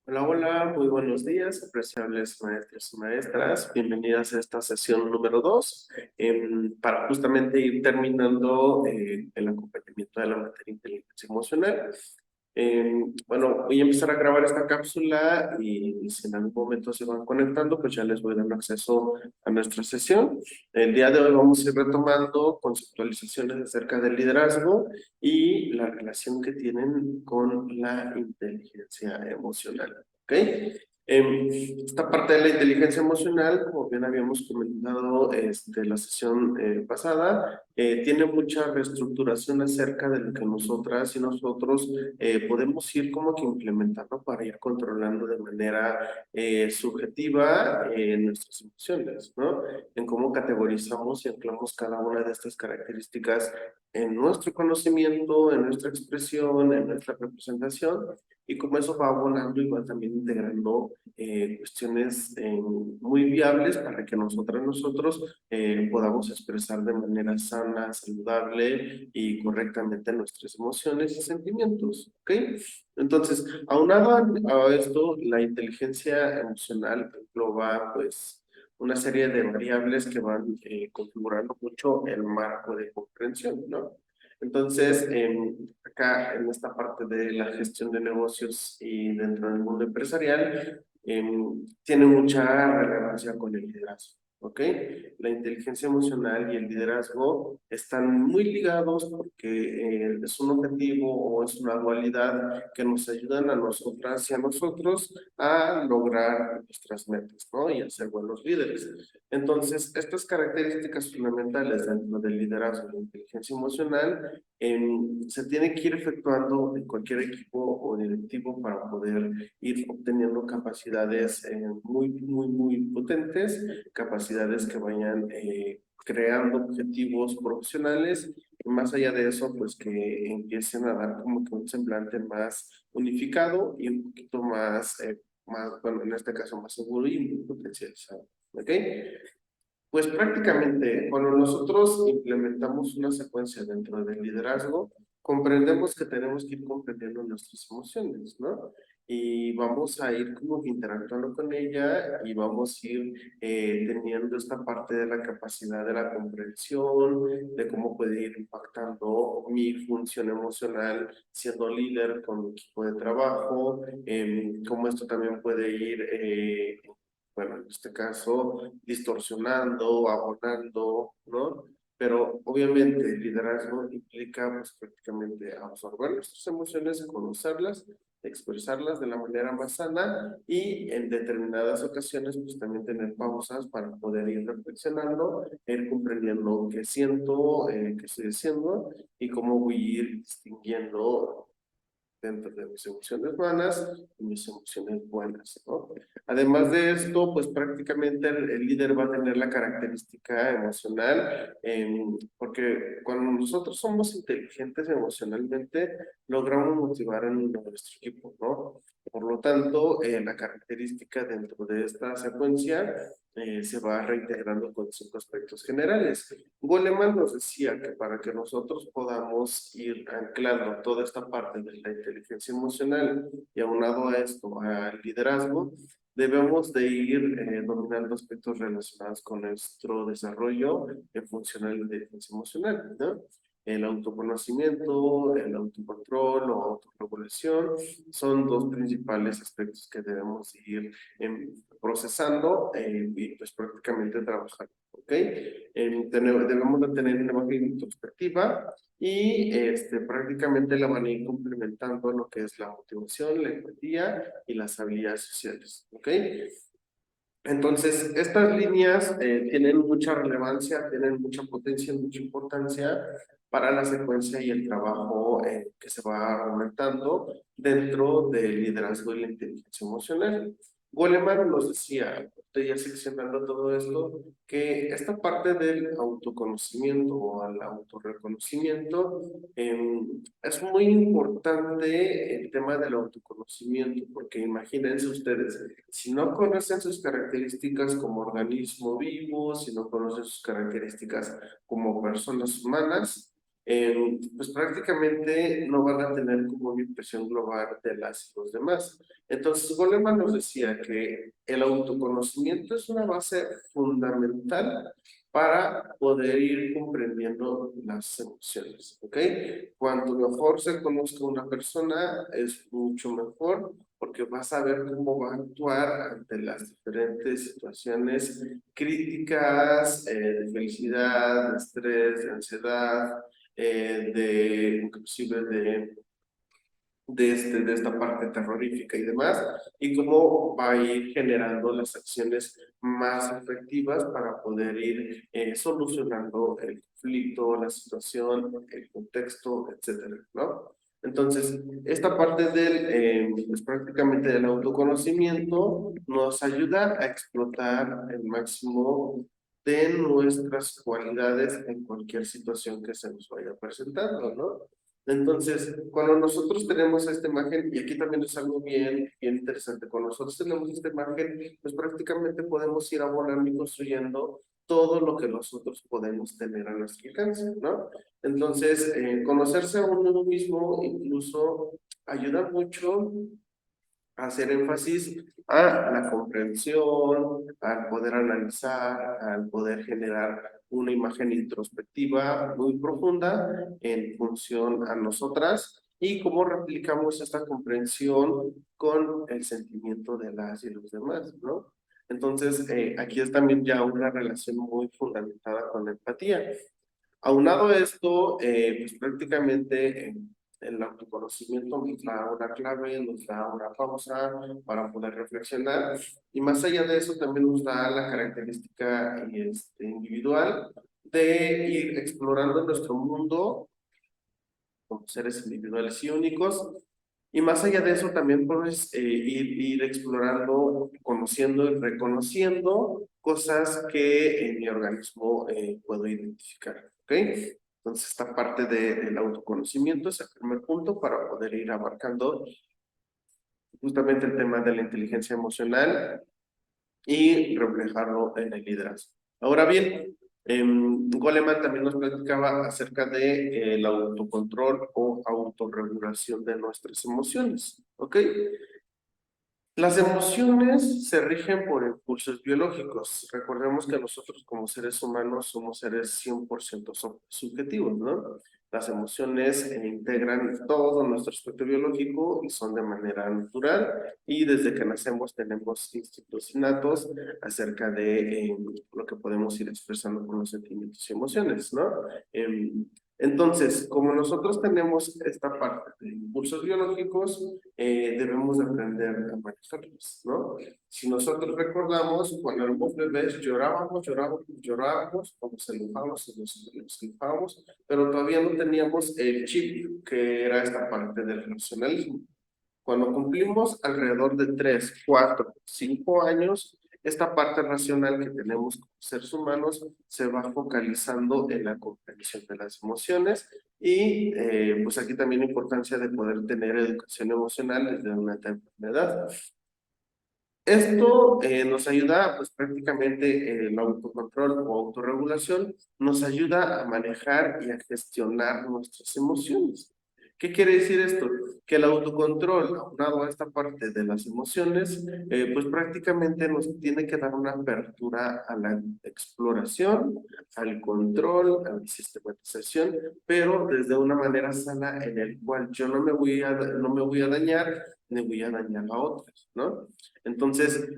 Hola, hola, muy buenos días, apreciables maestros y maestras. Bienvenidas a esta sesión número 2 para justamente ir terminando el acompañamiento de la materia de inteligencia emocional. Bueno, voy a empezar a grabar esta cápsula y si en algún momento se van conectando, pues ya les voy dando acceso a nuestra sesión. El día de hoy vamos a ir retomando conceptualizaciones acerca del liderazgo y la relación que tienen con la inteligencia emocional. ¿Ok? Esta parte de la inteligencia emocional, como bien habíamos comentado la sesión pasada, tiene mucha reestructuración acerca de lo que nosotras y nosotros podemos ir como que implementando para ir controlando de manera subjetiva nuestras emociones, ¿no? En cómo categorizamos y anclamos cada una de estas características en nuestro conocimiento, en nuestra expresión, en nuestra representación, y cómo eso va abonando y va también integrando cuestiones muy viables para que nosotros podamos expresar de manera sana, saludable y correctamente nuestras emociones y sentimientos, ¿ok? Entonces, aunado a esto, la inteligencia emocional engloba, pues, una serie de variables que van configurando mucho el marco de comprensión, ¿no? Entonces, acá en esta parte de la gestión de negocios y dentro del mundo empresarial, tiene mucha relevancia con el liderazgo, ¿ok? La inteligencia emocional y el liderazgo están muy ligados porque es un objetivo o es una dualidad que nos ayudan a nosotras y a nosotros a lograr nuestras metas, ¿no? Y a ser buenos líderes. Entonces, estas características fundamentales dentro del liderazgo y la inteligencia emocional se tiene que ir efectuando en cualquier equipo o directivo para poder ir obteniendo capacidades muy potentes, capacidades que vayan creando objetivos profesionales y más allá de eso, pues que empiecen a dar como que un semblante más unificado y un poquito más, bueno, en este caso más seguro y muy potencializado. ¿Ok? Pues prácticamente cuando nosotros implementamos una secuencia dentro del liderazgo, comprendemos que tenemos que ir comprendiendo nuestras emociones, ¿no? Y vamos a ir como que interactuando con ella y vamos a ir teniendo esta parte de la capacidad de la comprensión, de cómo puede ir impactando mi función emocional siendo líder con mi equipo de trabajo, cómo esto también puede ir bueno, en este caso, distorsionando, abonando, ¿no? Pero obviamente el liderazgo implica pues prácticamente absorber nuestras emociones, conocerlas, expresarlas de la manera más sana y en determinadas ocasiones pues también tener pausas para poder ir reflexionando, ir comprendiendo qué siento, qué estoy haciendo y cómo voy a ir distinguiendo dentro de mis emociones malas y mis emociones buenas, ¿no? Además de esto, pues prácticamente el líder va a tener la característica emocional, porque cuando nosotros somos inteligentes emocionalmente, logramos motivar a nuestro equipo, ¿no? Por lo tanto, la característica dentro de esta secuencia se va reintegrando con 5 aspectos generales. Goleman nos decía que para que nosotros podamos ir anclando toda esta parte de la inteligencia emocional y aunado a esto al liderazgo, debemos de ir dominando aspectos relacionados con nuestro desarrollo funcional de inteligencia emocional, ¿no? El autoconocimiento, el autocontrol o autorregulación son dos principales aspectos que debemos ir procesando y pues prácticamente trabajando. ¿Ok? Debemos de tener una imagen introspectiva y prácticamente la van a ir complementando lo que es la motivación, la empatía y las habilidades sociales. ¿Ok? Entonces, estas líneas tienen mucha relevancia, tienen mucha potencia, mucha importancia para la secuencia y el trabajo que se va aumentando dentro del liderazgo y la inteligencia emocional. Goleman nos decía, estoy ya seccionando todo esto, que esta parte del autoconocimiento o al autorreconocimiento es muy importante el tema del autoconocimiento, porque imagínense ustedes, si no conocen sus características como organismo vivo, si no conocen sus características como personas humanas, pues prácticamente no van a tener como una impresión global de las y los demás. Entonces, Goleman nos decía que el autoconocimiento es una base fundamental para poder ir comprendiendo las emociones, ¿ok? Cuanto mejor se conozca una persona, es mucho mejor porque vas a ver cómo va a actuar ante las diferentes situaciones críticas, de felicidad, de estrés, de ansiedad, inclusive de esta parte terrorífica y demás, y cómo va a ir generando las acciones más efectivas para poder ir solucionando el conflicto, la situación, el contexto, etcétera, ¿no? Entonces, esta parte pues prácticamente del autoconocimiento nos ayuda a explotar el máximo de nuestras cualidades en cualquier situación que se nos vaya presentando, ¿no? Entonces, cuando nosotros tenemos esta imagen, y aquí también es algo bien interesante, cuando nosotros tenemos esta imagen, pues prácticamente podemos ir abonando y construyendo todo lo que nosotros podemos tener a nuestro alcance, ¿no? Entonces, conocerse a uno mismo incluso ayuda mucho hacer énfasis a la comprensión, al poder analizar, al poder generar una imagen introspectiva muy profunda en función a nosotras y cómo replicamos esta comprensión con el sentimiento de las y los demás, ¿no? Entonces, aquí es también ya una relación muy fundamentada con la empatía. Aunado a esto, pues prácticamente el autoconocimiento nos da una clave, nos da una pausa para poder reflexionar y más allá de eso también nos da la característica individual de ir explorando nuestro mundo como seres individuales y únicos. Y más allá de eso, también puedes ir explorando, conociendo y reconociendo cosas que en mi organismo puedo identificar. ¿Ok? Entonces, esta parte del autoconocimiento es el primer punto para poder ir abarcando justamente el tema de la inteligencia emocional y reflejarlo en el liderazgo. Ahora bien, Goleman también nos platicaba acerca de el autocontrol o autorregulación de nuestras emociones, ¿ok? Las emociones se rigen por impulsos biológicos. Recordemos que nosotros como seres humanos somos seres 100% subjetivos, ¿no? Las emociones integran todo nuestro aspecto biológico y son de manera natural y desde que nacemos tenemos instintos innatos acerca de lo que podemos ir expresando con los sentimientos y emociones, ¿no? Entonces, como nosotros tenemos esta parte de impulsos biológicos, debemos de aprender a manejarlos, ¿no? Si nosotros recordamos, cuando éramos bebés llorábamos, cuando se enojábamos, nos enojábamos, pero todavía no teníamos el chip, que era esta parte del racionalismo. Cuando cumplimos alrededor de 3, 4, 5 años, esta parte racional que tenemos como seres humanos se va focalizando en la comprensión de las emociones y pues aquí también la importancia de poder tener educación emocional desde una temprana edad. Esto nos ayuda, pues prácticamente el autocontrol o autorregulación nos ayuda a manejar y a gestionar nuestras emociones. ¿Qué quiere decir esto? Que el autocontrol, aunado a esta parte de las emociones, pues prácticamente nos tiene que dar una apertura a la exploración, al control, a la sistematización, pero desde una manera sana en el cual yo no me voy a dañar, ni voy a dañar a otros, ¿no? Entonces,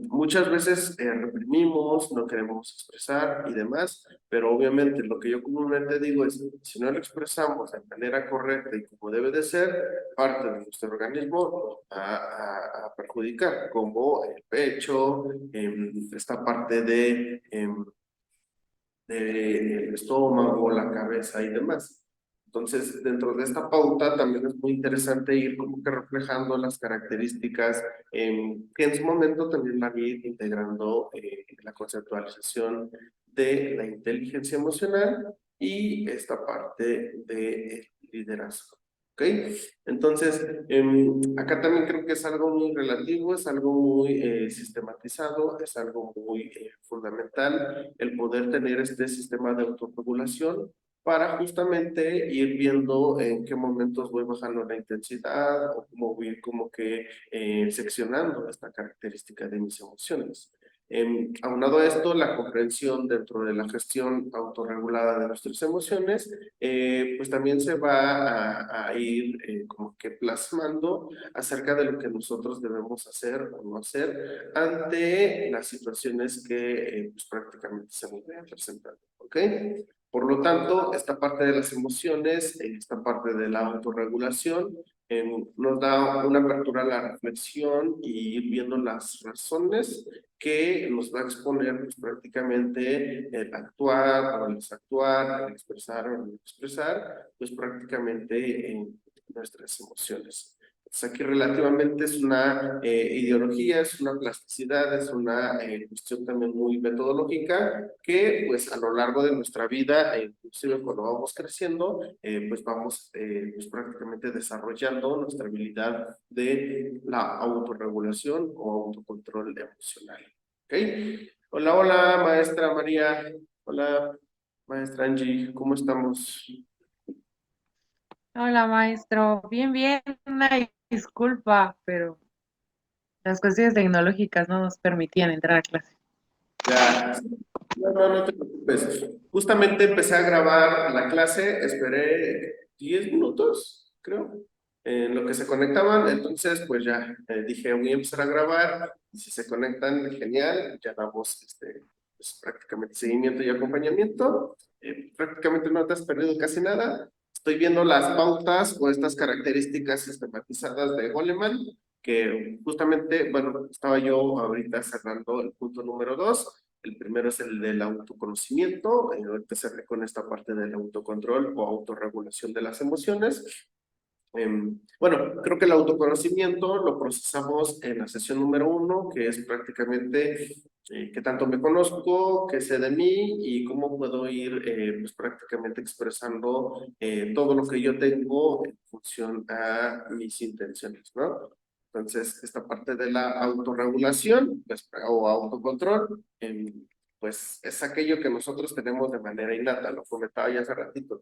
muchas veces reprimimos, no queremos expresar y demás, pero obviamente lo que yo comúnmente digo es, si no lo expresamos de manera correcta y como debe de ser, parte de nuestro organismo a perjudicar, como el pecho, esta parte del estómago, la cabeza y demás. Entonces, dentro de esta pauta también es muy interesante ir como que reflejando las características que en su momento también la vi integrando la conceptualización de la inteligencia emocional y esta parte de liderazgo. ¿Ok? Entonces, acá también creo que es algo muy relativo, es algo muy sistematizado, es algo muy fundamental el poder tener este sistema de autorregulación para justamente ir viendo en qué momentos voy bajando la intensidad o cómo voy como que seccionando esta característica de mis emociones. Aunado a esto, la comprensión dentro de la gestión autorregulada de nuestras emociones, pues también se va a ir como que plasmando acerca de lo que nosotros debemos hacer o no hacer ante las situaciones que pues prácticamente se nos vayan presentando, ¿ok? Por lo tanto, esta parte de las emociones, esta parte de la autorregulación, nos da una apertura a la reflexión y ir viendo las razones que nos va a exponer pues, prácticamente el actuar o el desactuar, el expresar o el no expresar, pues prácticamente en nuestras emociones. Pues aquí relativamente es una ideología, es una plasticidad, es una cuestión también muy metodológica que pues a lo largo de nuestra vida, inclusive cuando vamos creciendo, pues vamos pues, prácticamente desarrollando nuestra habilidad de la autorregulación o autocontrol emocional. ¿Ok? Hola, hola, maestra María. Hola, maestra Angie, ¿cómo estamos? Hola, maestro. Bien, bien. Una disculpa, pero las cuestiones tecnológicas no nos permitían entrar a clase. Ya, no te preocupes. Justamente empecé a grabar la clase, esperé 10 minutos, creo, en lo que se conectaban, entonces pues ya dije voy a empezar a grabar, y si se conectan, genial, ya damos pues, prácticamente seguimiento y acompañamiento. Prácticamente no te has perdido casi nada. Estoy viendo las pautas o estas características sistematizadas de Goleman, que justamente, bueno, estaba yo ahorita cerrando el punto número 2. El primero es el del autoconocimiento, ahorita cerré con esta parte del autocontrol o autorregulación de las emociones. Bueno, creo que el autoconocimiento lo procesamos en la sesión número 1, que es prácticamente qué tanto me conozco, qué sé de mí y cómo puedo ir pues prácticamente expresando todo lo que yo tengo en función a mis intenciones, ¿no? Entonces, esta parte de la autorregulación pues, o autocontrol, pues es aquello que nosotros tenemos de manera innata, lo comentaba ya hace ratito.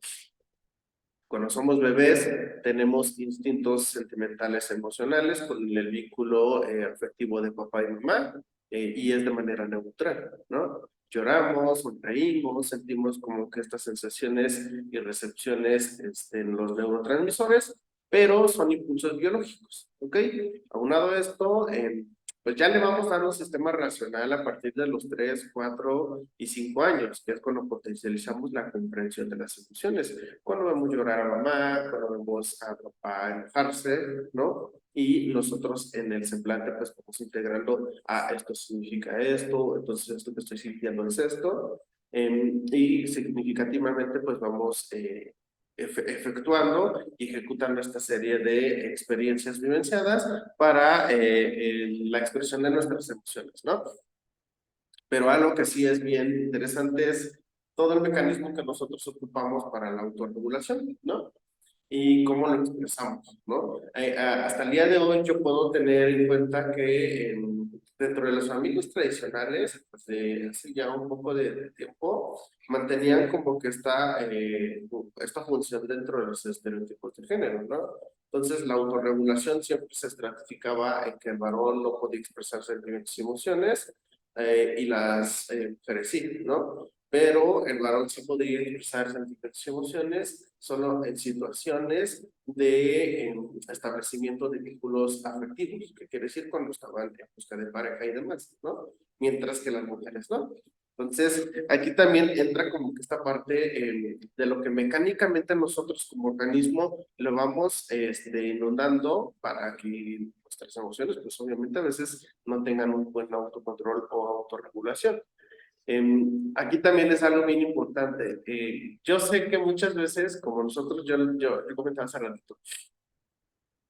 Cuando somos bebés, tenemos instintos sentimentales emocionales con el vínculo afectivo de papá y mamá, y es de manera neutral, ¿no? Lloramos, sonreímos, sentimos como que estas sensaciones y recepciones en los neurotransmisores, pero son impulsos biológicos, ¿ok? Aunado a esto, pues ya le vamos dando un sistema racional a partir de los 3, 4 y 5 años, que es cuando potencializamos la comprensión de las emociones. Cuando vemos llorar a mamá, cuando vemos a papá enojarse, ¿no? Y nosotros en el semblante pues vamos integrando, esto significa esto, entonces esto que estoy sintiendo es esto, y significativamente pues vamos efectuando y ejecutando esta serie de experiencias vivenciadas para la expresión de nuestras emociones, ¿no? Pero algo que sí es bien interesante es todo el mecanismo que nosotros ocupamos para la autorregulación, ¿no? Y cómo lo expresamos, ¿no? Hasta el día de hoy yo puedo tener en cuenta que dentro de las familias tradicionales, pues de hace ya un poco de tiempo, mantenían como que esta función dentro de los estereotipos de género, ¿no? Entonces la autorregulación siempre se estratificaba en que el varón no podía expresar sentimientos y emociones, y las mujeres sí, ¿no? Pero el varón sí podría expresar sentimientos y emociones solo en situaciones de establecimiento de vínculos afectivos, que quiere decir cuando estaban en busca de pareja y demás, ¿no? Mientras que las mujeres no. Entonces, aquí también entra como que esta parte de lo que mecánicamente nosotros como organismo lo vamos inundando para que nuestras emociones, pues obviamente a veces no tengan un buen autocontrol o autorregulación. Aquí también es algo bien importante. Yo sé que muchas veces, como nosotros, yo comentaba hace ratito,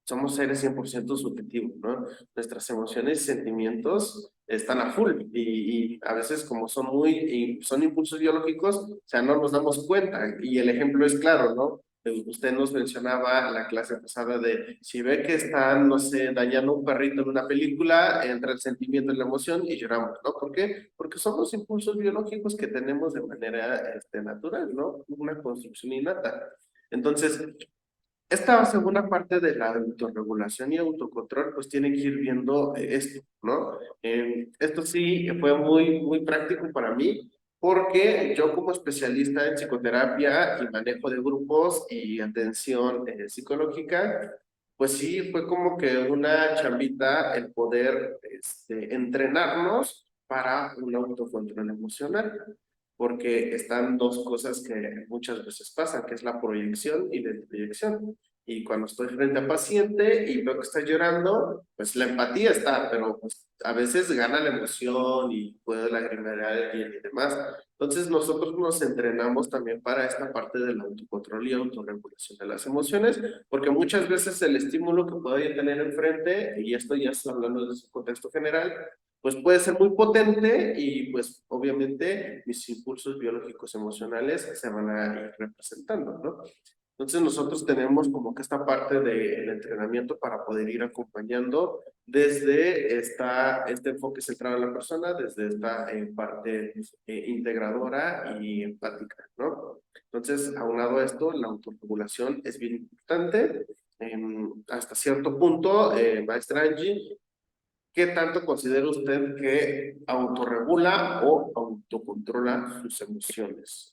somos seres 100% subjetivos, ¿no? Nuestras emociones y sentimientos están a full y a veces como son impulsos biológicos, o sea, no nos damos cuenta y el ejemplo es claro, ¿no? Usted nos mencionaba la clase pasada de si ve que están, no sé, dañando un perrito en una película, entra el sentimiento y la emoción y lloramos, ¿no? ¿Por qué? Porque son los impulsos biológicos que tenemos de manera natural, ¿no? Una construcción innata. Entonces, esta segunda parte de la autorregulación y autocontrol, pues tiene que ir viendo esto, ¿no? Esto sí fue muy práctico para mí, porque yo como especialista en psicoterapia y manejo de grupos y atención psicológica, pues sí fue como que una chambita el poder entrenarnos para un autocontrol emocional, porque están dos cosas que muchas veces pasan, que es la proyección y la introyección. Y cuando estoy frente al paciente y veo que está llorando, pues la empatía está, pero pues, a veces gana la emoción y puede lagrimear a alguien y demás. Entonces nosotros nos entrenamos también para esta parte del autocontrol y autorregulación de las emociones, porque muchas veces el estímulo que puedo tener enfrente, y esto ya está hablando de su contexto general, pues puede ser muy potente y pues obviamente mis impulsos biológicos emocionales se van a ir representando, ¿no? Entonces nosotros tenemos como que esta parte del entrenamiento para poder ir acompañando desde este enfoque centrado en la persona, desde esta parte integradora y empática, ¿no? Entonces, aunado a esto, la autorregulación es bien importante. Hasta cierto punto, maestra Angie, ¿qué tanto considera usted que autorregula o autocontrola sus emociones?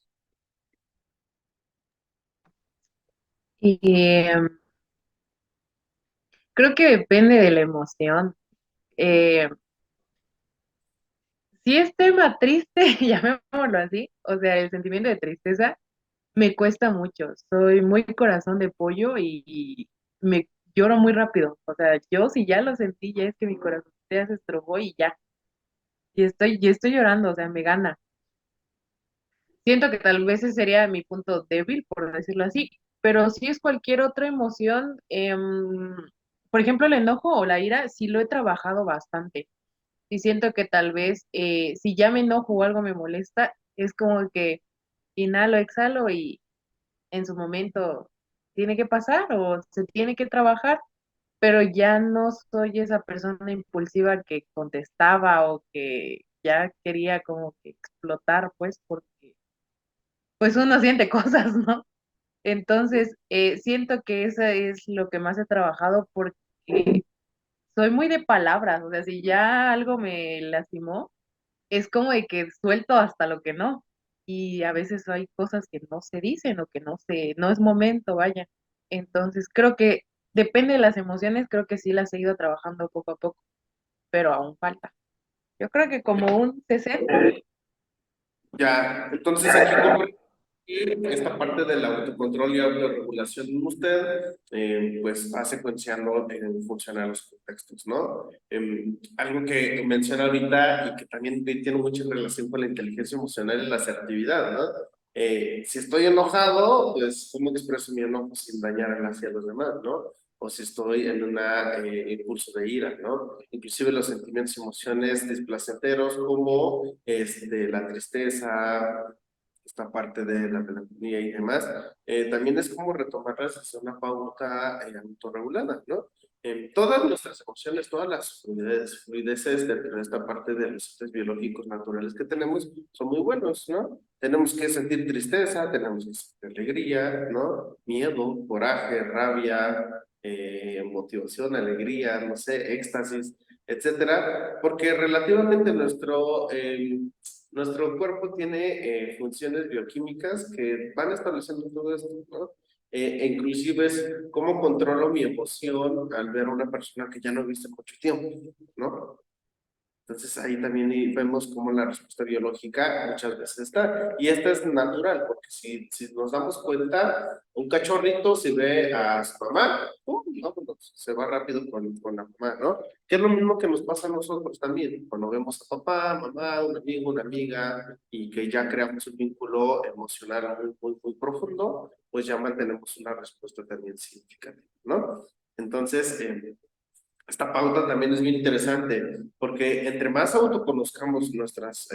Y creo que depende de la emoción. Eh, si es tema triste, llamémoslo así, o sea, el sentimiento de tristeza me cuesta mucho. Soy muy corazón de pollo y me lloro muy rápido. O sea, yo si ya lo sentí, ya es que mi corazón ya se estrujó y ya. Y estoy llorando, o sea, me gana. Siento que tal vez ese sería mi punto débil, por decirlo así, pero si es cualquier otra emoción, por ejemplo, el enojo o la ira, sí lo he trabajado bastante. Y siento que tal vez si ya me enojo o algo me molesta, es como que inhalo, exhalo y en su momento tiene que pasar o se tiene que trabajar, pero ya no soy esa persona impulsiva que contestaba o que ya quería como que explotar, pues, porque pues uno siente cosas, ¿no? Entonces, siento que eso es lo que más he trabajado porque soy muy de palabras, o sea, si ya algo me lastimó, es como de que suelto hasta lo que no. Y a veces hay cosas que no se dicen o que no es momento, vaya. Entonces, creo que depende de las emociones, creo que sí las he ido trabajando poco a poco, pero aún falta. Yo creo que como un 60. Ya, entonces aquí comprendí esta parte del autocontrol y autorregulación en usted, pues va secuenciando en función a los contextos, ¿no? Algo que menciona ahorita y que también tiene mucha relación con la inteligencia emocional es la asertividad, ¿no? Si estoy enojado, pues cómo expreso mi enojo sin dañar hacia los demás, ¿no? O si estoy en un impulso de ira, ¿no? Inclusive los sentimientos y emociones displacenteros como la tristeza, esta parte de la melancolía y demás, también es como retomarlas hacia una pauta autorregulada, ¿no? Todas nuestras emociones, todas las fluideces dentro de esta parte de los estados biológicos naturales que tenemos son muy buenos, ¿no? Tenemos que sentir tristeza, tenemos que sentir alegría, ¿no? Miedo, coraje, rabia, motivación, alegría, no sé, éxtasis, etcétera, porque relativamente nuestro cuerpo tiene funciones bioquímicas que van estableciendo todo esto, ¿no? E inclusive es cómo controlo mi emoción al ver a una persona que ya no he visto en mucho tiempo, ¿no? Entonces ahí también vemos cómo la respuesta biológica muchas veces está. Y esta es natural, porque si nos damos cuenta, un cachorrito si ve a su mamá, ¡pum! Vámonos, se va rápido con la mamá, ¿no? Que es lo mismo que nos pasa a nosotros también. Cuando vemos a papá, mamá, un amigo, una amiga, y que ya creamos un vínculo emocional muy profundo, pues ya mantenemos una respuesta también significativa, ¿no? Entonces, Esta pauta también es bien interesante porque entre más autoconozcamos nuestras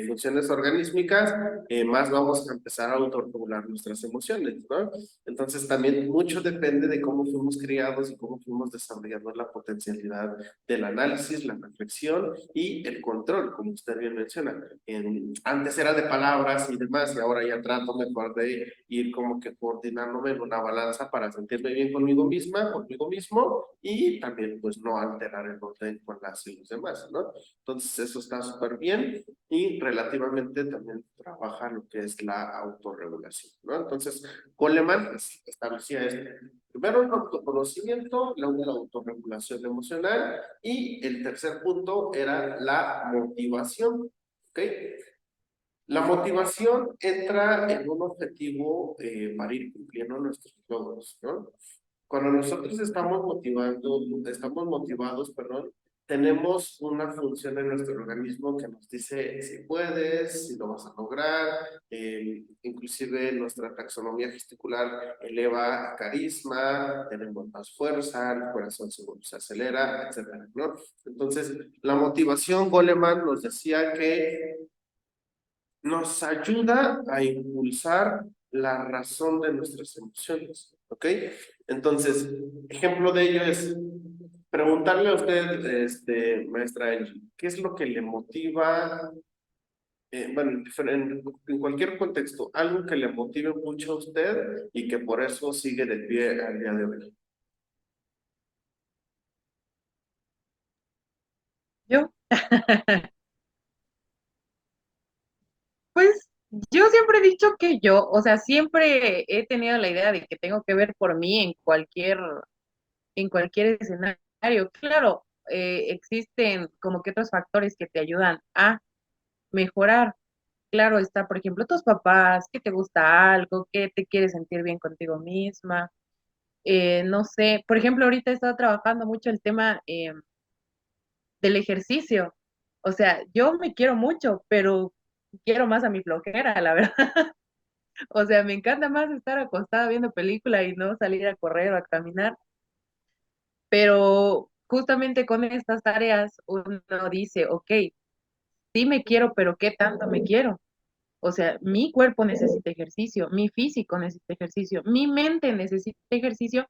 funciones organísmicas, más vamos a empezar a autorregular nuestras emociones, ¿no? Entonces también mucho depende de cómo fuimos criados y cómo fuimos desarrollando la potencialidad del análisis, la reflexión y el control, como usted bien menciona. Antes era de palabras y demás y ahora ya trato mejor de ir como que coordinándome en una balanza para sentirme bien conmigo misma, conmigo mismo y también pues no alterar el orden con las y los demás, ¿no? Entonces eso está súper bien y relativamente también trabaja lo que es la autorregulación, ¿no? Entonces Goleman pues, establecía este. Primero el autoconocimiento, luego la autorregulación emocional y el tercer punto era la motivación, ¿ok? La motivación entra en un objetivo para ir cumpliendo nuestros logros, ¿no? Cuando nosotros estamos motivados, perdón, tenemos una función en nuestro organismo que nos dice si puedes, si lo vas a lograr, inclusive nuestra taxonomía gesticular eleva carisma, tenemos más fuerza, el corazón se acelera, etcétera, ¿no? Entonces, la motivación, Goleman nos decía que nos ayuda a impulsar la razón de nuestras emociones, ¿ok? Entonces, ejemplo de ello es preguntarle a usted, maestra Angie, ¿qué es lo que le motiva? Bueno, en cualquier contexto, algo que le motive mucho a usted y que por eso sigue de pie al día de hoy. Yo, pues yo siempre he dicho que yo, o sea, siempre he tenido la idea de que tengo que ver por mí en cualquier escenario. Claro, existen como que otros factores que te ayudan a mejorar. Claro, está, por ejemplo, tus papás, que te gusta algo, que te quieres sentir bien contigo misma. No sé, por ejemplo, ahorita he estado trabajando mucho el tema del ejercicio. O sea, yo me quiero mucho, pero quiero más a mi flojera, la verdad. O sea, me encanta más estar acostada viendo película y no salir a correr o a caminar. Pero justamente con estas tareas uno dice, ok, sí me quiero, pero ¿qué tanto me quiero? O sea, mi cuerpo necesita ejercicio, mi físico necesita ejercicio, mi mente necesita ejercicio,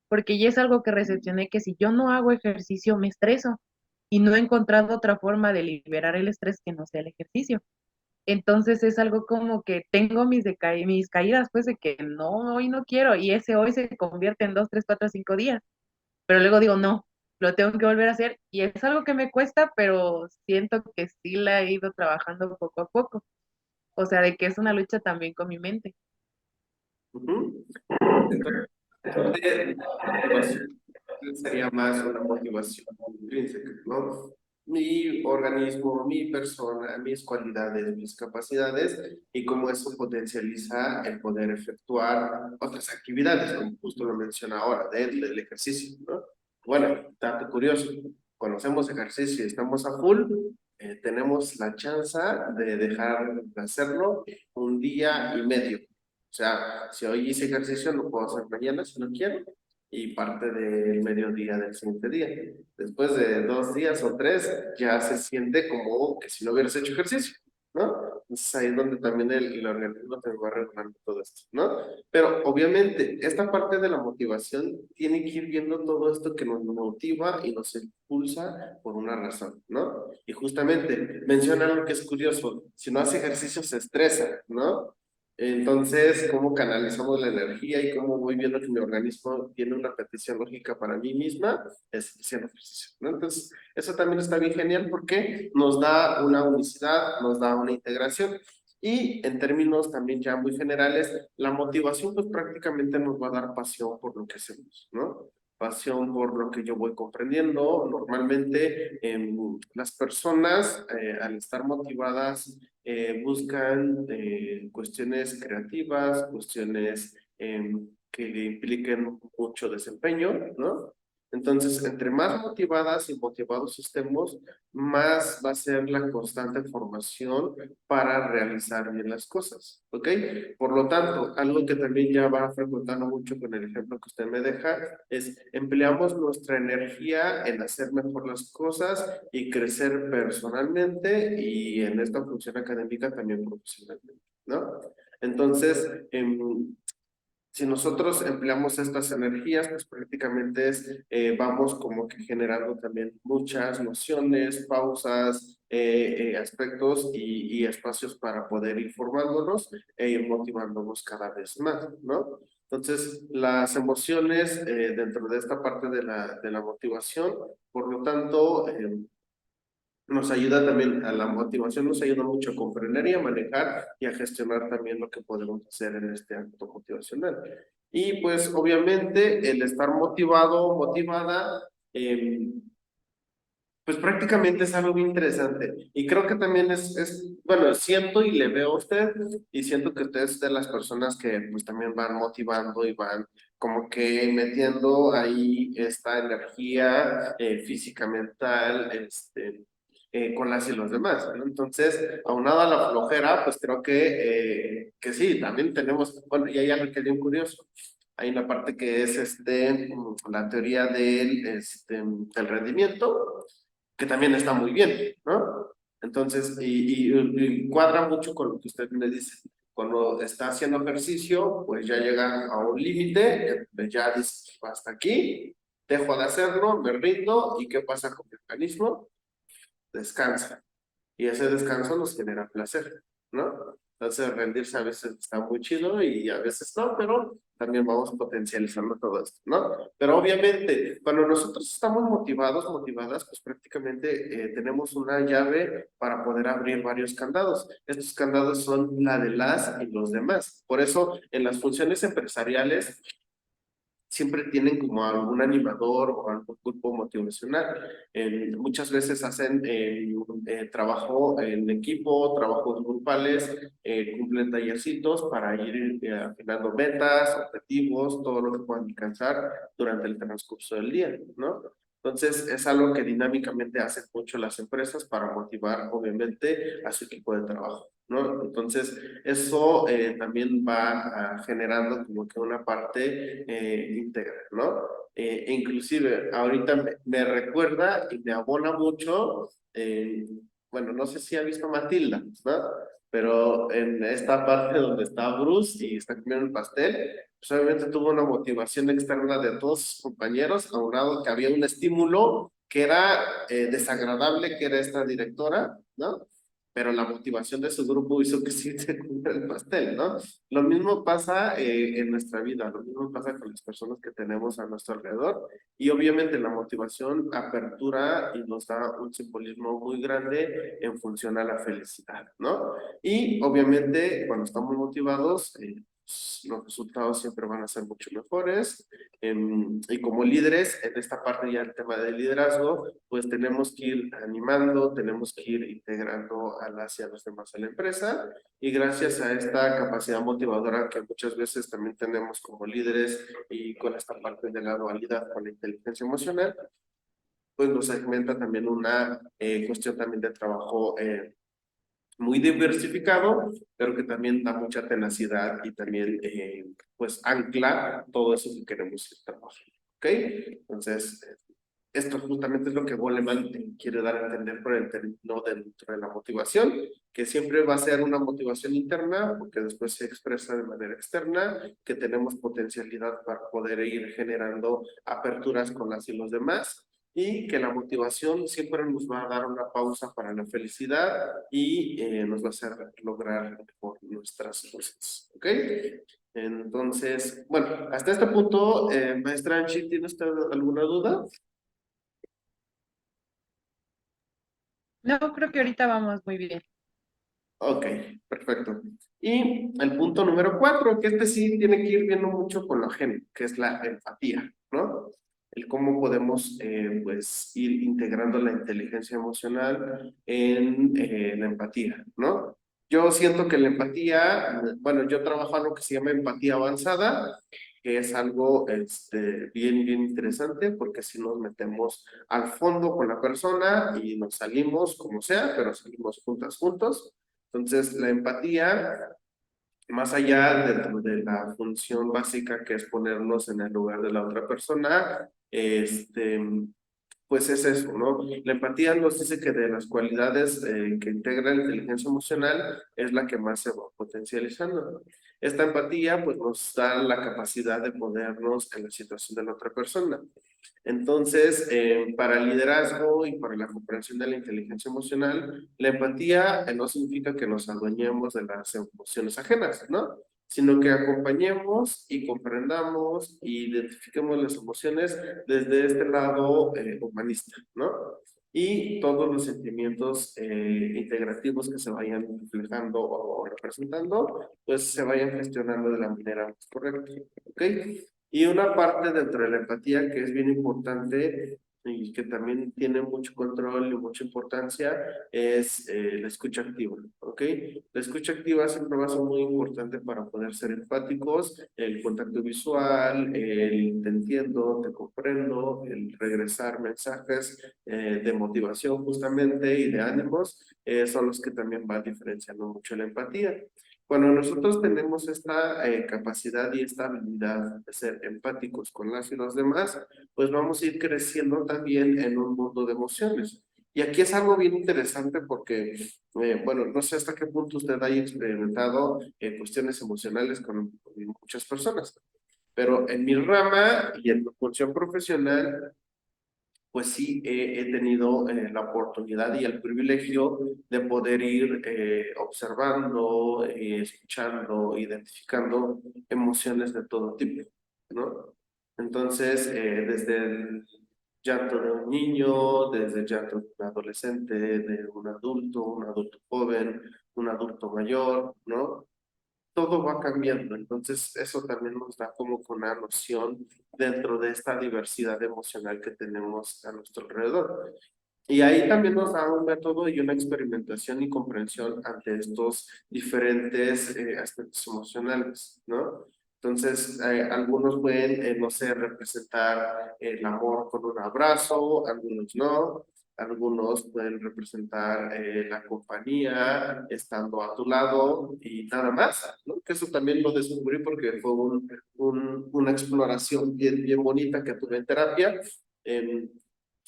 porque ya es algo que recepcioné que si yo no hago ejercicio me estreso y no he encontrado otra forma de liberar el estrés que no sea el ejercicio. Entonces es algo como que tengo mis caídas, pues de que no, hoy no quiero, y ese hoy se convierte en 2, 3, 4, 5 días, pero luego digo, no, lo tengo que volver a hacer, y es algo que me cuesta, pero siento que sí la he ido trabajando poco a poco, o sea, de que es una lucha también con mi mente. Ujú. Entonces, motivación sería más una motivación intrínseca, ¿no? Mi organismo, mi persona, mis cualidades, mis capacidades y cómo eso potencializa el poder efectuar otras actividades, como justo lo menciona ahora, del ejercicio, ¿no? Bueno, dato curioso, cuando hacemos ejercicio y estamos a full, tenemos la chance de dejar de hacerlo un día y medio. O sea, si hoy hice ejercicio, lo puedo hacer mañana si no quiero y parte del mediodía del siguiente día. Después de 2 días o 3, ya se siente como que si no hubieras hecho ejercicio, ¿no? Entonces ahí es donde también el organismo te va regulando todo esto, ¿no? Pero obviamente esta parte de la motivación tiene que ir viendo todo esto que nos motiva y nos impulsa por una razón, ¿no? Y justamente menciona algo que es curioso, si no hace ejercicio se estresa, ¿no? Entonces, ¿cómo canalizamos la energía y cómo voy viendo que mi organismo tiene una petición lógica para mí misma? Es haciendo ejercicio, ¿no? Entonces, eso también está bien genial porque nos da una unicidad, nos da una integración. Y en términos también ya muy generales, la motivación pues prácticamente nos va a dar pasión por lo que hacemos, ¿no? Pasión por lo que yo voy comprendiendo. Normalmente las personas al estar motivadas buscan cuestiones creativas, cuestiones que impliquen mucho desempeño, ¿no? Entonces, entre más motivadas y motivados estemos, más va a ser la constante formación para realizar bien las cosas, ¿ok? Por lo tanto, algo que también ya va frecuentando mucho con el ejemplo que usted me deja, es empleamos nuestra energía en hacer mejor las cosas y crecer personalmente y en esta función académica también profesionalmente, ¿no? Entonces, si nosotros empleamos estas energías, pues prácticamente vamos como que generando también muchas nociones, pausas, aspectos y espacios para poder ir formándonos e ir motivándonos cada vez más, ¿no? Entonces, las emociones dentro de esta parte de la motivación, por lo tanto, nos ayuda también a la motivación, nos ayuda mucho a comprender y a manejar y a gestionar también lo que podemos hacer en este acto motivacional. Y pues obviamente el estar motivado, motivada, pues prácticamente es algo bien interesante. Y creo que también bueno, siento y le veo a usted y siento que usted es de las personas que pues también van motivando y van como que metiendo ahí esta energía física, mental, con las y los demás, ¿no? Entonces, aunado a la flojera, pues creo que sí, también tenemos, bueno, y hay algo que es bien curioso. Hay una parte que es la teoría del rendimiento, que también está muy bien, ¿no? Entonces, y cuadra mucho con lo que usted me dice. Cuando está haciendo ejercicio, pues ya llega a un límite, ya dice, hasta aquí, dejo de hacerlo, me rindo, ¿y qué pasa con el organismo? Descansa. Y ese descanso nos genera placer, ¿no? Entonces, rendirse a veces está muy chido y a veces no, pero también vamos potencializando todo esto, ¿no? Pero obviamente, cuando nosotros estamos motivados, motivadas, pues prácticamente tenemos una llave para poder abrir varios candados. Estos candados son la de las y los demás. Por eso, en las funciones empresariales, siempre tienen como algún animador o algún grupo motivacional. Muchas veces hacen trabajo en equipo, trabajos grupales, cumplen tallercitos para ir afinando metas, objetivos, todo lo que puedan alcanzar durante el transcurso del día, ¿no? Entonces, es algo que dinámicamente hacen mucho las empresas para motivar, obviamente, a su equipo de trabajo, ¿no? Entonces, eso también va generando como que una parte íntegra, ¿no? Inclusive, ahorita me recuerda y me abona mucho, bueno, no sé si ha visto Matilda, ¿no? Pero en esta parte donde está Bruce y está comiendo el pastel, pues obviamente tuvo una motivación externa de todos sus compañeros, a un lado que había un estímulo que era desagradable, que era esta directora, ¿no? Pero la motivación de su grupo hizo que sí se comiera el pastel, ¿no? Lo mismo pasa en nuestra vida, lo mismo pasa con las personas que tenemos a nuestro alrededor y obviamente la motivación apertura y nos da un simbolismo muy grande en función a la felicidad, ¿no? Y obviamente cuando estamos motivados, los resultados siempre van a ser mucho mejores. Y como líderes, en esta parte ya el tema del liderazgo, pues tenemos que ir animando, tenemos que ir integrando a las y a los demás a la empresa. Y gracias a esta capacidad motivadora que muchas veces también tenemos como líderes y con esta parte de la dualidad con la inteligencia emocional, pues nos segmenta también una cuestión también de trabajo muy diversificado, pero que también da mucha tenacidad y también pues ancla todo eso que queremos trabajar. ¿Ok? Entonces, esto justamente es lo que Goleman quiere dar a entender por el término dentro de la motivación, que siempre va a ser una motivación interna, porque después se expresa de manera externa, que tenemos potencialidad para poder ir generando aperturas con las y los demás, y que la motivación siempre nos va a dar una pausa para la felicidad y nos va a hacer lograr por nuestras cosas. ¿Ok? Entonces, bueno, hasta este punto, maestra Anchi, ¿tiene usted alguna duda? No, creo que ahorita vamos muy bien. Ok, perfecto. Y el punto número 4, que este sí tiene que ir viendo mucho con lo ajeno, que es la empatía, ¿no? El cómo podemos, pues, ir integrando la inteligencia emocional en la empatía, ¿no? Yo siento que la empatía, bueno, yo trabajo en lo que se llama empatía avanzada, que es algo bien interesante, porque si nos metemos al fondo con la persona y nos salimos como sea, pero salimos juntos. Entonces, la empatía, más allá de la función básica que es ponernos en el lugar de la otra persona, pues es eso, ¿no? La empatía nos dice que de las cualidades que integra la inteligencia emocional es la que más se va potencializando. Esta empatía pues nos da la capacidad de ponernos en la situación de la otra persona. Entonces, para el liderazgo y para la comprensión de la inteligencia emocional, la empatía no significa que nos adueñemos de las emociones ajenas, ¿no? Sino que acompañemos y comprendamos y identifiquemos las emociones desde este lado humanista, ¿no? Y todos los sentimientos integrativos que se vayan reflejando o representando, pues se vayan gestionando de la manera más correcta, ¿ok? Y una parte dentro de la empatía que es bien importante y que también tiene mucho control y mucha importancia es la escucha activa, ¿ok? La escucha activa siempre va a ser muy importante para poder ser empáticos, el contacto visual, el te entiendo, te comprendo, el regresar mensajes de motivación justamente y de ánimos, son los que también van diferenciando mucho la empatía. Cuando nosotros tenemos esta capacidad y esta habilidad de ser empáticos con las y los demás, pues vamos a ir creciendo también en un mundo de emociones. Y aquí es algo bien interesante porque, bueno, no sé hasta qué punto usted haya experimentado cuestiones emocionales con muchas personas, pero en mi rama y en mi función profesional, pues sí he tenido la oportunidad y el privilegio de poder ir observando, escuchando, identificando emociones de todo tipo, ¿no? Entonces, desde el llanto de un niño, desde el llanto de un adolescente, de un adulto joven, un adulto mayor, ¿no? Todo va cambiando, entonces eso también nos da como que una noción dentro de esta diversidad emocional que tenemos a nuestro alrededor. Y ahí también nos da un método y una experimentación y comprensión ante estos diferentes aspectos emocionales, ¿no? Entonces, algunos pueden, no sé, representar el amor con un abrazo, algunos no, algunos pueden representar la compañía estando a tu lado y nada más, ¿no? Que eso también lo descubrí porque fue una exploración bien bonita que tuve en terapia. En,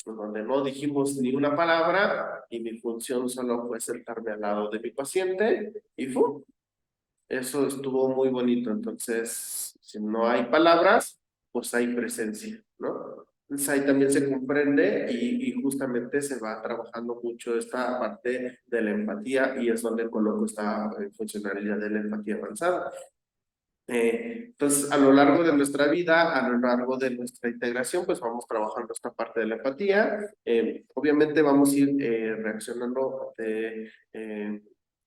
donde no dijimos ni una palabra y mi función solo fue sentarme al lado de mi paciente y ¡fum! Eso estuvo muy bonito. Entonces, si no hay palabras, pues hay presencia, ¿no? Entonces ahí también se comprende y justamente se va trabajando mucho esta parte de la empatía y es donde coloco esta funcionalidad de la empatía avanzada. Entonces, a lo largo de nuestra vida, a lo largo de nuestra integración, pues vamos trabajando esta parte de la empatía. Obviamente vamos a ir reaccionando de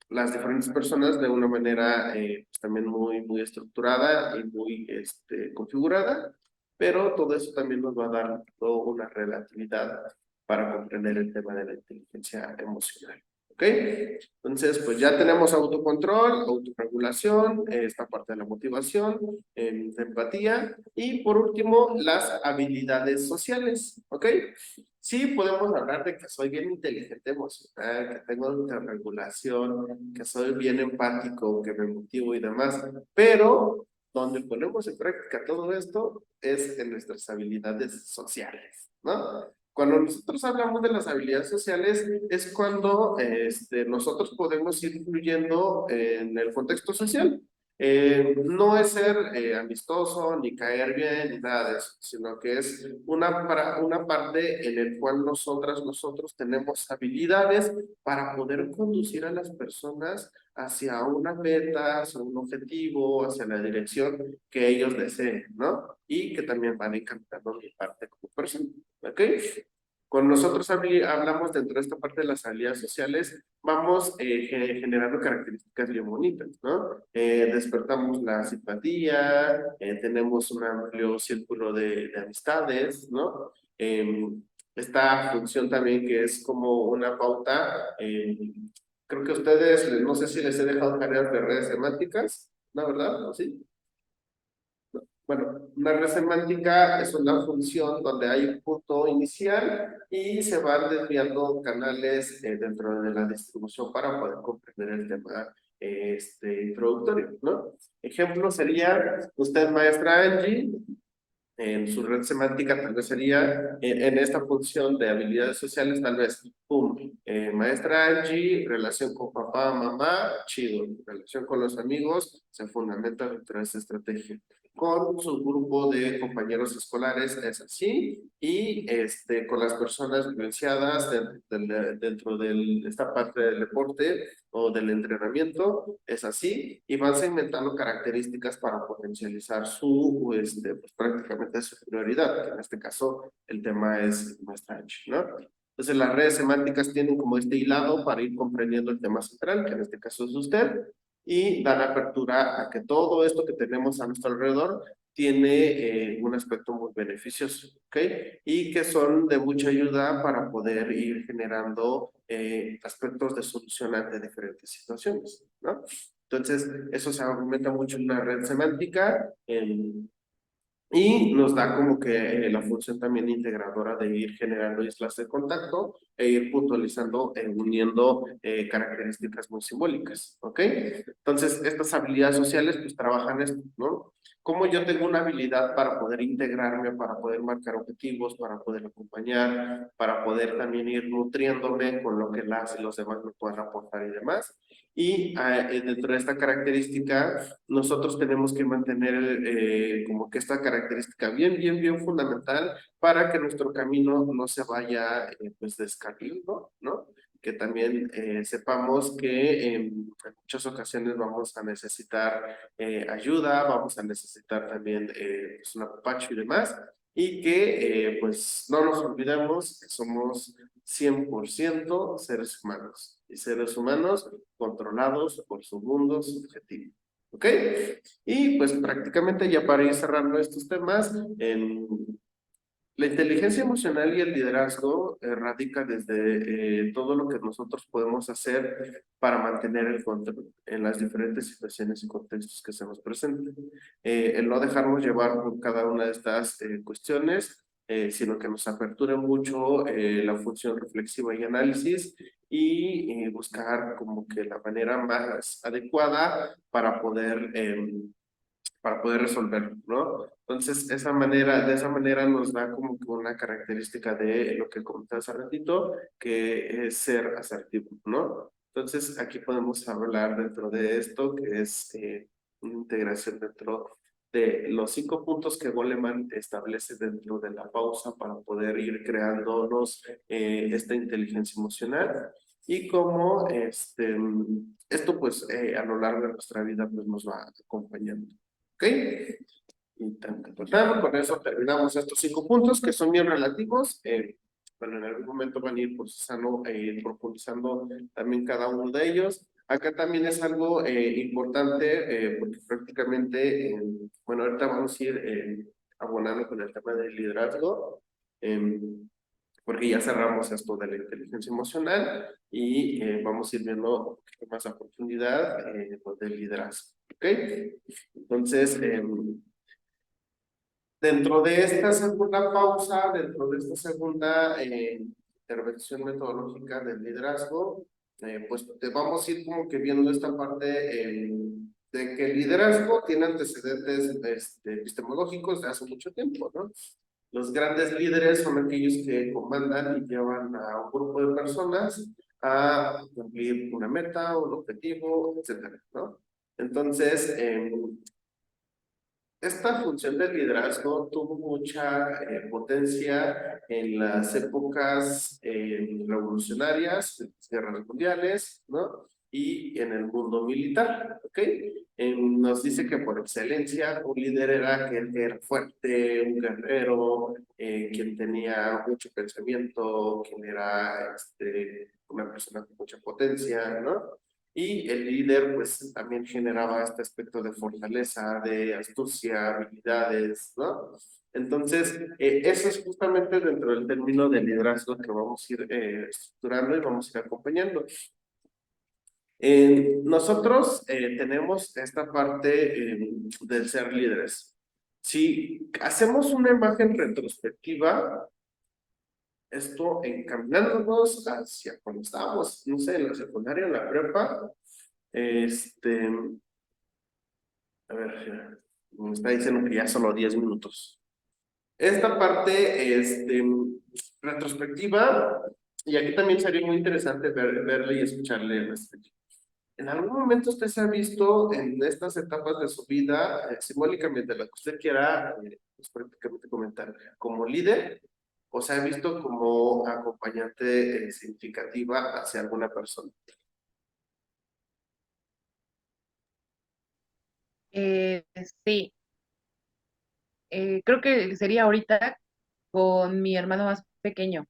las diferentes personas de una manera pues también muy estructurada y muy configurada, pero todo eso también nos va a dar toda una relatividad para comprender el tema de la inteligencia emocional. ¿Ok? Entonces, pues ya tenemos autocontrol, autorregulación, esta parte de la motivación, de empatía y por último, las habilidades sociales, ¿ok? Sí, podemos hablar de que soy bien inteligente emocional, que tengo autorregulación, que soy bien empático, que me motivo y demás, pero donde ponemos en práctica todo esto es en nuestras habilidades sociales, ¿no? Cuando nosotros hablamos de las habilidades sociales es cuando nosotros podemos ir fluyendo en el contexto social. No es ser amistoso, ni caer bien, ni nada de eso, sino que es una parte en el cual nosotros tenemos habilidades para poder conducir a las personas hacia una meta, hacia un objetivo, hacia la dirección que ellos deseen, ¿no? Y que también van encaminando mi parte como persona, ¿ok? Cuando nosotros hablamos dentro de esta parte de las habilidades sociales, vamos generando características bien bonitas, ¿no? Despertamos la simpatía, tenemos un amplio círculo de amistades, ¿no? Esta función también que es como una pauta, creo que ustedes, no sé si les he dejado tareas de redes semánticas, ¿no, verdad? ¿O sí? bueno, una red semántica es una función donde hay un punto inicial y se van desviando canales dentro de la distribución para poder comprender el tema introductorio, ¿no? Ejemplo sería, usted, maestra Angie, en su red semántica tal vez sería en esta función de habilidades sociales, tal vez, pum, maestra Angie, relación con papá, mamá, chido, relación con los amigos, se fundamenta dentro de esta estrategia. Con su grupo de compañeros escolares es así, y con las personas vivenciadas dentro de esta parte del deporte o del entrenamiento es así, y van segmentando características para potencializar pues prácticamente su prioridad, que en este caso el tema es más ancho, ¿no? Entonces las redes semánticas tienen como este hilado para ir comprendiendo el tema central, que en este caso es usted, y dan apertura a que todo esto que tenemos a nuestro alrededor tiene un aspecto muy beneficioso, ¿ok? Y que son de mucha ayuda para poder ir generando aspectos de solución ante diferentes situaciones, ¿no? Entonces, eso se aumenta mucho en la red semántica y nos da como que la función también integradora de ir generando islas de contacto e ir puntualizando, uniendo características muy simbólicas, ¿ok? Entonces, estas habilidades sociales pues trabajan esto, ¿no? Como yo tengo una habilidad para poder integrarme, para poder marcar objetivos, para poder acompañar, para poder también ir nutriéndome con lo que las y los demás me puedan aportar y demás. Y dentro de esta característica, nosotros tenemos que mantener como que esta característica bien fundamental para que nuestro camino no se vaya pues descarrilando, ¿no? Que también sepamos que en muchas ocasiones vamos a necesitar ayuda, vamos a necesitar también pues un apapacho y demás, y que pues no nos olvidemos que somos 100% seres humanos, y seres humanos controlados por su mundo subjetivo. ¿Ok? Y pues prácticamente ya para ir cerrando estos temas, en la inteligencia emocional y el liderazgo radica desde todo lo que nosotros podemos hacer para mantener el control en las diferentes situaciones y contextos que se nos presenten. El no dejarnos llevar por cada una de estas cuestiones, sino que nos aperture mucho la función reflexiva y análisis y buscar como que la manera más adecuada para poder resolverlo, ¿no? Entonces, de esa manera nos da como que una característica de lo que comenté hace ratito, que es ser asertivo, ¿no? Entonces, aquí podemos hablar dentro de esto, que es una integración dentro de los 5 puntos que Goleman establece dentro de la pausa para poder ir creándonos esta inteligencia emocional y cómo esto pues a lo largo de nuestra vida pues nos va acompañando. ¿Ok? Y con eso terminamos estos 5 puntos que son bien relativos. Bueno, en algún momento van a ir procesando, profundizando también cada uno de ellos. Acá también es algo importante porque prácticamente, bueno, ahorita vamos a ir abonando con el tema del liderazgo, porque ya cerramos esto de la inteligencia emocional y vamos a ir viendo un poquito más a profundidad lo del liderazgo. ¿Ok? Entonces, dentro de esta segunda pausa, dentro de esta segunda intervención metodológica del liderazgo, pues te vamos a ir como que viendo esta parte de que el liderazgo tiene antecedentes epistemológicos de hace mucho tiempo, ¿no? Los grandes líderes son aquellos que comandan y llevan a un grupo de personas a cumplir una meta, un objetivo, etcétera, ¿no? Entonces, esta función del liderazgo tuvo mucha potencia en las épocas revolucionarias, en las guerras mundiales, ¿no? Y en el mundo militar, ¿ok? Nos dice que por excelencia un líder era aquel que era fuerte, un guerrero, quien tenía mucho pensamiento, quien era una persona con mucha potencia, ¿no? Y el líder pues también generaba este aspecto de fortaleza, de astucia, habilidades, ¿no? Entonces, eso es justamente dentro del término de liderazgo que vamos a ir estructurando y vamos a ir acompañando. Nosotros tenemos esta parte del ser líderes. Si hacemos una imagen retrospectiva, esto encaminándonos hacia cuando estábamos, no sé, en la secundaria, en la prepa, este, a ver, me está diciendo que ya solo 10 minutos. Esta parte, retrospectiva, y aquí también sería muy interesante verle y escucharle. ¿En algún momento usted se ha visto en estas etapas de su vida, simbólicamente, la que usted quiera, pues prácticamente comentar, como líder, o se ha visto como acompañante significativa hacia alguna persona? Eh, sí, creo que sería ahorita con mi hermano más pequeño.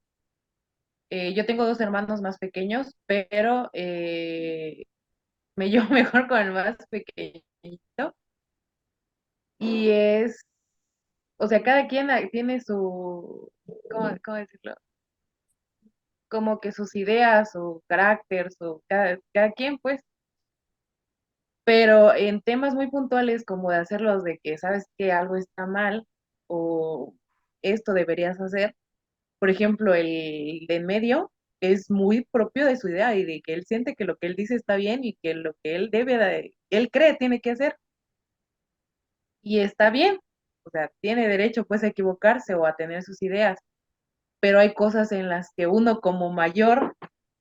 Yo tengo dos hermanos más pequeños, pero me llevo mejor con el más pequeñito. Y es, o sea, cada quien tiene su, ¿cómo decirlo? Como que sus ideas, su carácter, cada quien, pues. Pero en temas muy puntuales como de hacerlos de que sabes que algo está mal o esto deberías hacer, por ejemplo, el de en medio es muy propio de su idea y de que él siente que lo que él dice está bien y que lo que él él cree tiene que hacer y está bien, o sea, tiene derecho pues a equivocarse o a tener sus ideas, pero hay cosas en las que uno como mayor,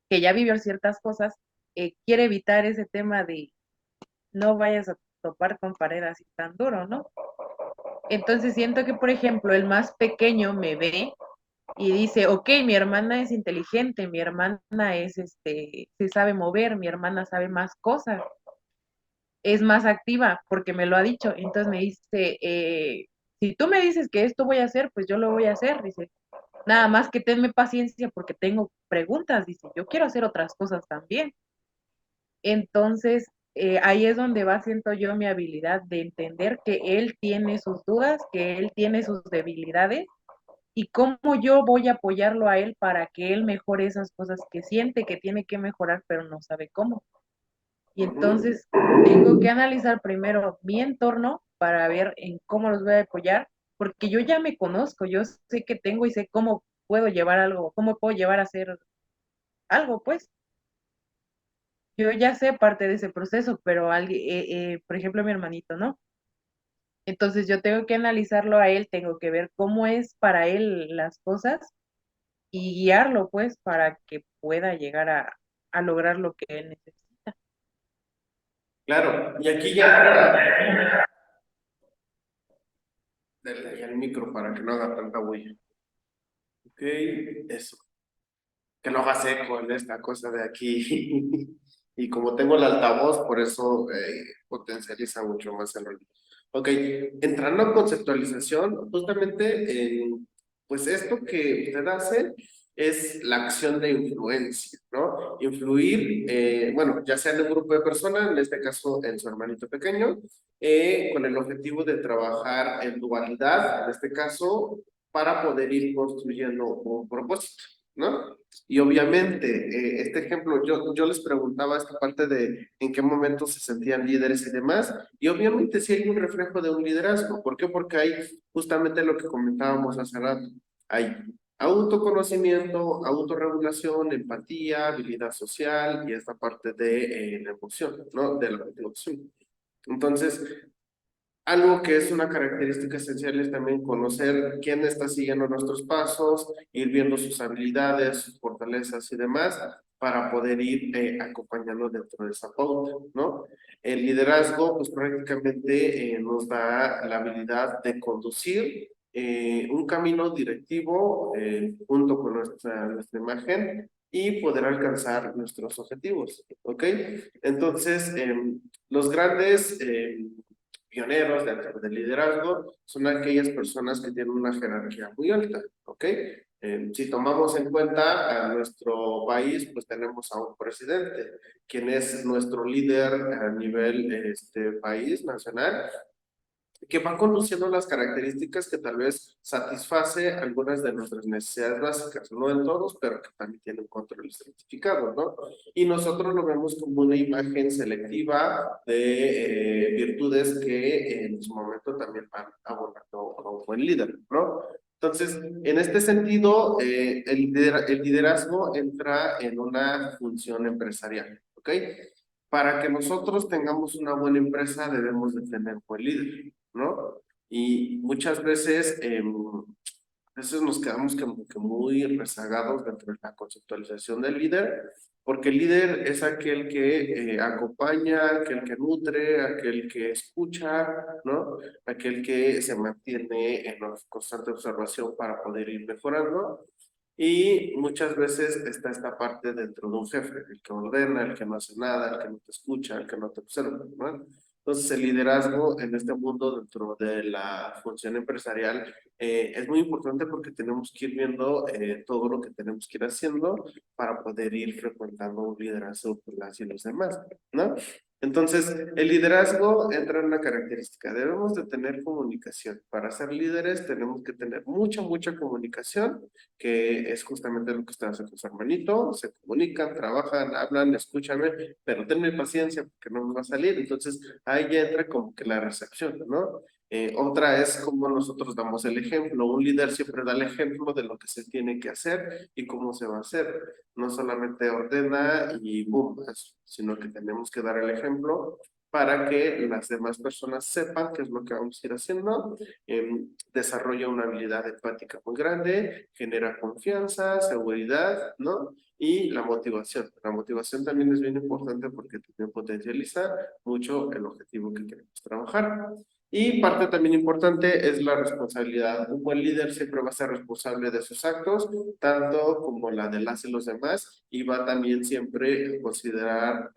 que ya vivió ciertas cosas, quiere evitar ese tema de no vayas a topar con pared así tan duro, ¿no? Entonces siento que, por ejemplo, el más pequeño me ve y dice, ok, mi hermana es inteligente, mi hermana se sabe mover, mi hermana sabe más cosas, es más activa, porque me lo ha dicho. Entonces me dice, si tú me dices que esto voy a hacer, pues yo lo voy a hacer, dice. Nada más que tenme paciencia porque tengo preguntas, dice, yo quiero hacer otras cosas también. Entonces, ahí es donde va, siento yo, mi habilidad de entender que él tiene sus dudas, que él tiene sus debilidades y cómo yo voy a apoyarlo a él para que él mejore esas cosas que siente que tiene que mejorar, pero no sabe cómo. Y Ujú. entonces tengo que analizar primero mi entorno para ver en cómo los voy a apoyar, porque yo ya me conozco, yo sé que tengo y sé cómo puedo llevar algo, cómo puedo llevar a hacer algo, pues. Yo ya sé parte de ese proceso, pero alguien, por ejemplo, mi hermanito, ¿no? Entonces yo tengo que analizarlo a él, tengo que ver cómo es para él las cosas y guiarlo, pues, para que pueda llegar a lograr lo que él necesita. Claro, y aquí ya entra, dale ahí al micro para que no haga tanta bulla. Ok, eso. Que no hagas eco en esta cosa de aquí. Y como tengo el altavoz, por eso potencializa mucho más el ruido. Ok, entrando a conceptualización, justamente, pues esto que usted hace es la acción de influencia, ¿no? Influir, bueno, ya sea en un grupo de personas, en este caso en su hermanito pequeño, con el objetivo de trabajar en dualidad, en este caso, para poder ir construyendo un propósito, ¿no? Y obviamente, este ejemplo, yo les preguntaba esta parte de en qué momento se sentían líderes y demás, y obviamente sí hay un reflejo de un liderazgo. ¿Por qué? Porque hay justamente lo que comentábamos hace rato. Hay autoconocimiento, autorregulación, empatía, habilidad social y esta parte de la emoción, ¿no? De la motivación. Entonces, algo que es una característica esencial es también conocer quién está siguiendo nuestros pasos, ir viendo sus habilidades, sus fortalezas y demás, para poder ir acompañando dentro de esa pauta, ¿no? El liderazgo, pues prácticamente nos da la habilidad de conducir un camino directivo junto con nuestra imagen y poder alcanzar nuestros objetivos, ¿ok? Entonces, los grandes pioneros del liderazgo son aquellas personas que tienen una jerarquía muy alta, ¿ok? Si tomamos en cuenta a nuestro país, pues tenemos a un presidente, quien es nuestro líder a nivel país nacional, que va conociendo las características que tal vez satisface algunas de nuestras necesidades básicas, no en todos, pero que también tienen control certificado, ¿no? Y nosotros lo vemos como una imagen selectiva de virtudes que en su momento también van abordando a un buen líder, ¿no? Entonces, en este sentido, el liderazgo entra en una función empresarial, ¿ok? Para que nosotros tengamos una buena empresa debemos de tener un buen líder, ¿no? Y muchas veces, a veces nos quedamos como que muy rezagados dentro de la conceptualización del líder, porque el líder es aquel que acompaña, aquel que nutre, aquel que escucha, ¿no? Aquel que se mantiene en constante observación para poder ir mejorando. Y muchas veces está esta parte dentro de un jefe, el que ordena, el que no hace nada, el que no te escucha, el que no te observa, ¿no? Entonces el liderazgo en este mundo dentro de la función empresarial es muy importante porque tenemos que ir viendo todo lo que tenemos que ir haciendo para poder ir frecuentando un liderazgo por las y los demás, ¿no? Entonces, el liderazgo entra en una característica. Debemos de tener comunicación. Para ser líderes tenemos que tener mucha comunicación, que es justamente lo que está haciendo su hermanito. Se comunican, trabajan, hablan, escúchame, pero tenme paciencia porque no nos va a salir. Entonces, ahí ya entra como que la recepción, ¿no? Otra es cómo nosotros damos el ejemplo. Un líder siempre da el ejemplo de lo que se tiene que hacer y cómo se va a hacer. No solamente ordena y boom, sino que tenemos que dar el ejemplo para que las demás personas sepan qué es lo que vamos a ir haciendo. Desarrolla una habilidad empática muy grande, genera confianza, seguridad, ¿no? Y la motivación. La motivación también es bien importante porque también potencializa mucho el objetivo que queremos trabajar. Y parte también importante es la responsabilidad. Un buen líder siempre va a ser responsable de sus actos, tanto como la de las y los demás, y va también siempre a considerar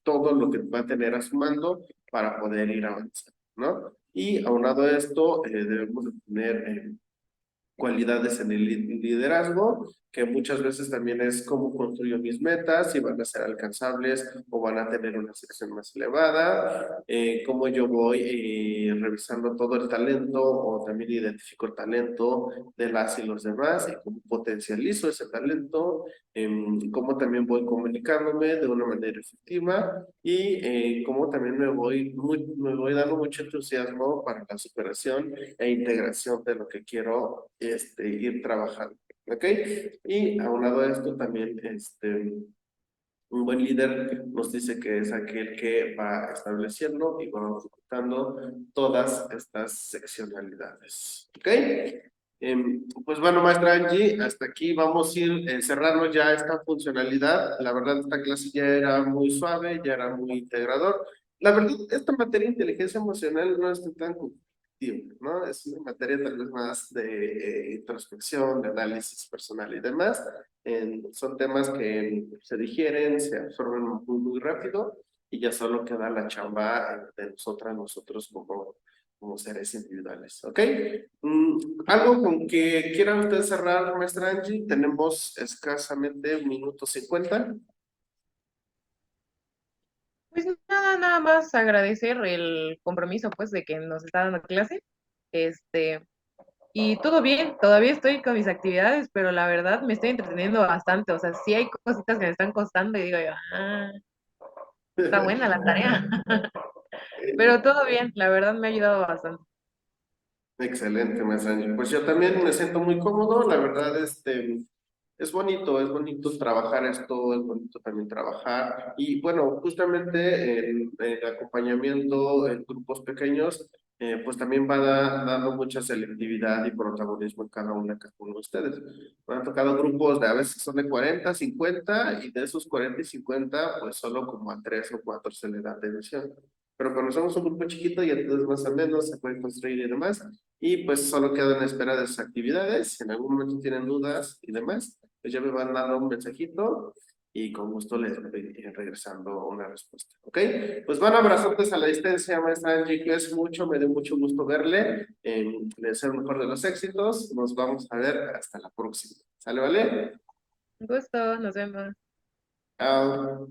todo lo que va a tener a su mando para poder ir avanzando, ¿no? Y aunado a esto, debemos de tener cualidades en el liderazgo, que muchas veces también es cómo construyo mis metas, si van a ser alcanzables o van a tener una sección más elevada, cómo yo voy revisando todo el talento o también identifico el talento de las y los demás y cómo potencializo ese talento, cómo también voy comunicándome de una manera efectiva y cómo también me voy dando mucho entusiasmo para la superación e integración de lo que quiero ir trabajando, ¿ok? Y aunado a esto también, un buen líder nos dice que es aquel que va estableciendo y va ejecutando todas estas seccionalidades, ¿ok? Pues bueno, maestra Angie, hasta aquí vamos a ir cerrando ya esta funcionalidad. La verdad, esta clase ya era muy suave, ya era muy integrador. La verdad, esta materia de inteligencia emocional no es tan competitiva, ¿no? Es una materia tal vez más de introspección, de análisis personal y demás. Son temas que se digieren, se absorben muy rápido y ya solo queda la chamba de nosotros como seres individuales, ¿ok? Algo con que quieran ustedes cerrar, maestra Angie, tenemos escasamente 1 minuto 50. Pues nada más agradecer el compromiso, pues, de que nos está dando clase. Este, y todo bien, todavía estoy con mis actividades, pero la verdad me estoy entreteniendo bastante. O sea, sí hay cositas que me están costando y digo yo, está buena la tarea. Pero todo bien, la verdad me ha ayudado bastante. Excelente, maestra Angie. Pues yo también me siento muy cómodo, la verdad, es bonito trabajar esto, es bonito también trabajar. Y bueno, justamente el acompañamiento en grupos pequeños, pues también va dando mucha selectividad y protagonismo en cada uno de ustedes. Me han tocado grupos de a veces son de 40, 50, y de esos 40 y 50, pues solo como a 3 o 4 se le da atención. Pero cuando somos un grupo chiquito y entonces más o menos se puede construir y demás, y pues solo quedo en espera de sus actividades. Si en algún momento tienen dudas y demás, pues ya me van dando un mensajito y con gusto les voy regresando una respuesta. ¿Ok? Pues van abrazotes a la distancia, maestra Angie, que es mucho, me dio mucho gusto verle. Le deseo el mejor de los éxitos. Nos vamos a ver hasta la próxima. ¿Sale, vale? Un gusto, nos vemos. Chao.